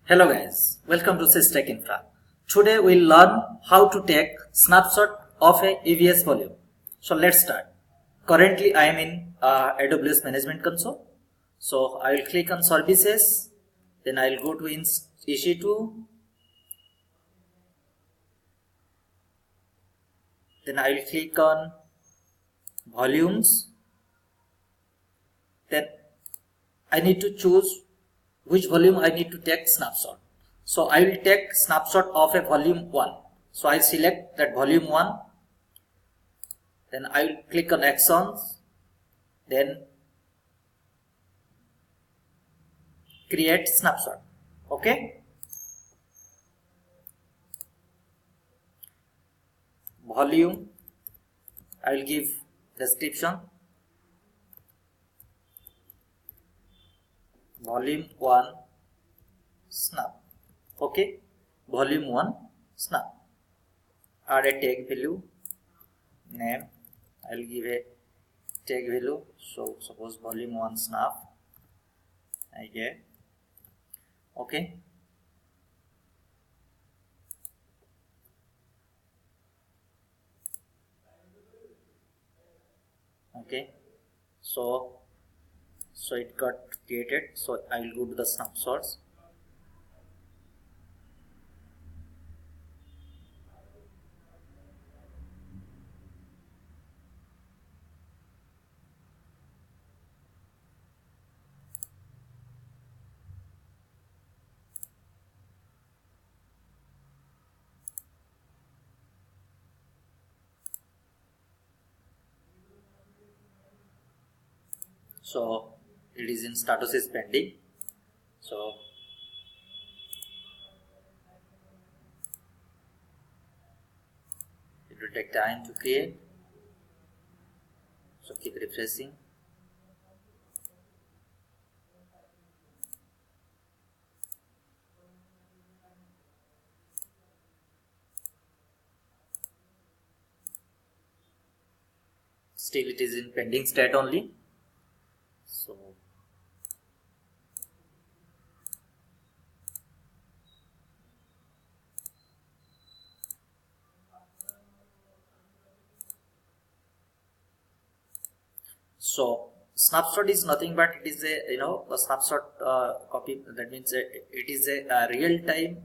Hello guys, welcome to Tech Infra. Today we'll learn how to take snapshot of a EBS volume. So let's start. Currently I am in AWS Management Console. So I will click on Services, then I will go to EC2, then I will click on Volumes. Then I need to choose which volume I need to take snapshot. So I will take snapshot of a volume 1. So I select that volume 1. Then I will click on Actions. Then create snapshot. Okay. Volume. I will give description. Volume 1 snap. Okay, volume 1 snap. Add a tag value, name. I will give a tag value. So suppose volume 1 snap. Okay. Okay. So it got created. So I will go to the snapshots. So it is in status is pending. So it will take time to create. So keep refreshing. Still it is in pending state only. So snapshot is nothing but it is a snapshot copy. That means it is a real time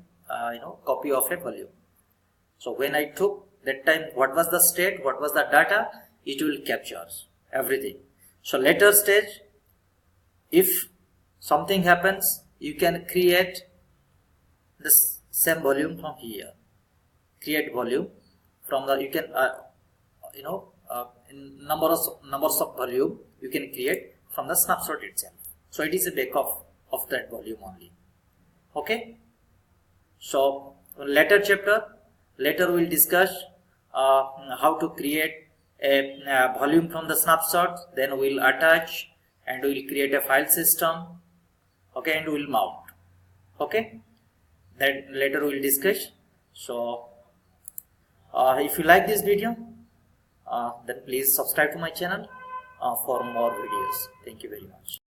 copy of a volume. So when I took that time, what was the state, what was the data, it will capture everything. So later stage, if something happens, you can create this same volume from here. Create volume from the, you can in numbers of volume you can create from the snapshot itself. So it is a backup of that volume only. Okay. So later chapter, we'll discuss how to create a volume from the snapshot. Then we'll attach and we'll create a file system. Okay, and we'll mount. Okay, that later we'll discuss. So if you like this video, then please subscribe to my channel for more videos. Thank you very much.